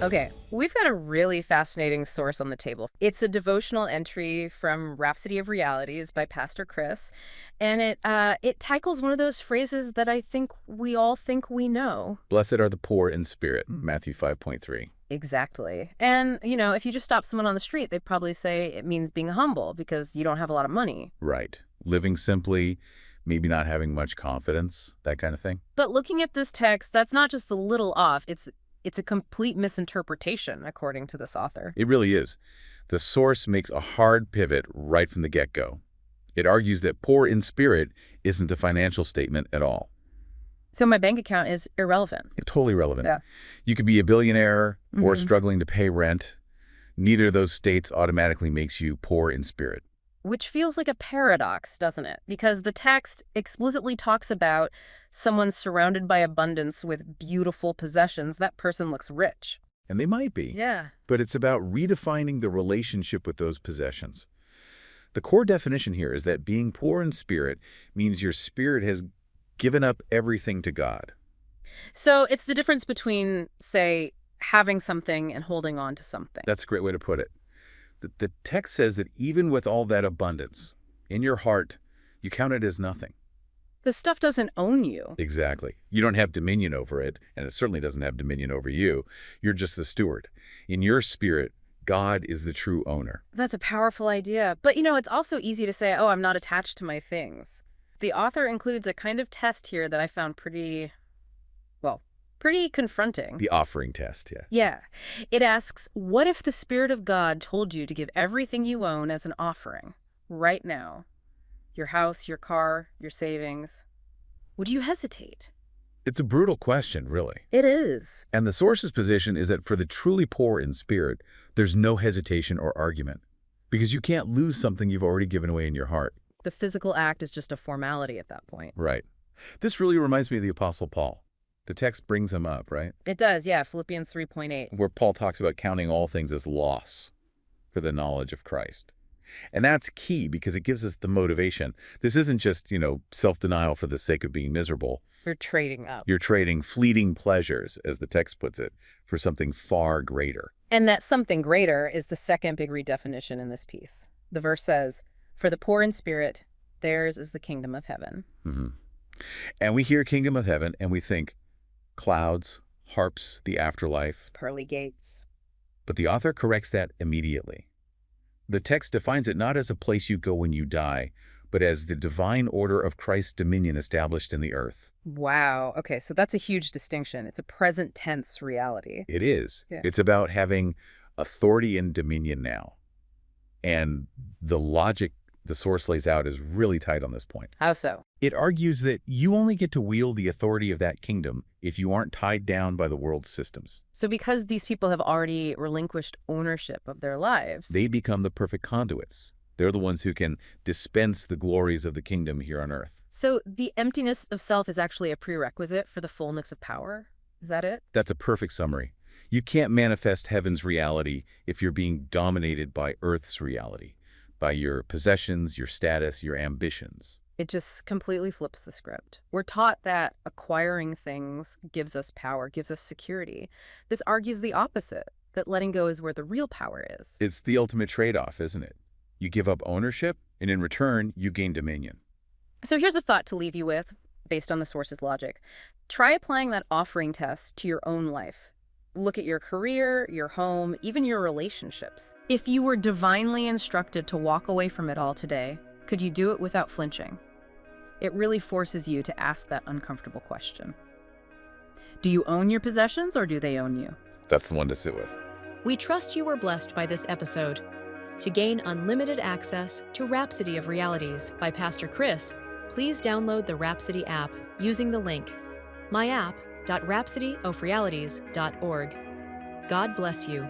Okay, we've got a really fascinating source on the table. It's a devotional entry from Rhapsody of Realities by Pastor Chris, and it tackles one of those phrases that I think we all think we know. Blessed are the poor in spirit, Matthew 5:3. Exactly. And, if you just stop someone on the street, they'd probably say it means being humble because you don't have a lot of money. Right. Living simply, maybe not having much confidence, that kind of thing. But looking at this text, that's not just a little off. It's a complete misinterpretation, according to this author. It really is. The source makes a hard pivot right from the get-go. It argues that poor in spirit isn't a financial statement at all. So my bank account is irrelevant. Totally relevant. Yeah. You could be a billionaire or Mhm. struggling to pay rent. Neither of those states automatically makes you poor in spirit. Which feels like a paradox, doesn't it? Because the text explicitly talks about someone surrounded by abundance with beautiful possessions. That person looks rich. And they might be. Yeah. But it's about redefining the relationship with those possessions. The core definition here is that being poor in spirit means your spirit has given up everything to God. So it's the difference between, say, having something and holding on to something. That's a great way to put it. The text says that even with all that abundance, in your heart, you count it as nothing. The stuff doesn't own you. Exactly. You don't have dominion over it, and it certainly doesn't have dominion over you. You're just the steward. In your spirit, God is the true owner. That's a powerful idea. But, it's also easy to say, oh, I'm not attached to my things. The author includes a kind of test here that I found pretty confronting. The offering test, yeah. Yeah. It asks, what if the Spirit of God told you to give everything you own as an offering right now? Your house, your car, your savings. Would you hesitate? It's a brutal question, really. It is. And the source's position is that for the truly poor in spirit, there's no hesitation or argument, because you can't lose something you've already given away in your heart. The physical act is just a formality at that point. Right. This really reminds me of the Apostle Paul. The text brings him up, right? It does, yeah. Philippians 3:8. Where Paul talks about counting all things as loss for the knowledge of Christ. And that's key because it gives us the motivation. This isn't just, self-denial for the sake of being miserable. You're trading up. You're trading fleeting pleasures, as the text puts it, for something far greater. And that something greater is the second big redefinition in this piece. The verse says, for the poor in spirit, theirs is the kingdom of heaven. Mm-hmm. And we hear kingdom of heaven and we think clouds, harps, the afterlife. Pearly gates. But the author corrects that immediately. The text defines it not as a place you go when you die, but as the divine order of Christ's dominion established in the earth. Wow. Okay, so that's a huge distinction. It's a present tense reality. It is. Yeah. It's about having authority and dominion now. And the logic the source lays out is really tight on this point. How so? It argues that you only get to wield the authority of that kingdom if you aren't tied down by the world's systems. So because these people have already relinquished ownership of their lives, They become the perfect conduits. They're the ones who can dispense the glories of the kingdom here on earth. so the emptiness of self is actually a prerequisite for the fullness of power? Is that it? That's a perfect summary. You can't manifest heaven's reality if you're being dominated by earth's reality, by your possessions, your status, your ambitions. It just completely flips the script. We're taught that acquiring things gives us power, gives us security. This argues the opposite, that letting go is where the real power is. It's the ultimate trade-off, isn't it? You give up ownership, and in return, you gain dominion. So here's a thought to leave you with, based on the source's logic. Try applying that offering test to your own life. Look at your career, your home, even your relationships. If you were divinely instructed to walk away from it all today, could you do it without flinching? It really forces you to ask that uncomfortable question. Do you own your possessions or do they own you? That's the one to sit with. We trust you were blessed by this episode. To gain unlimited access to Rhapsody of Realities by Pastor Chris, please download the Rhapsody app using the link myapp.rhapsodyofrealities.org. God bless you.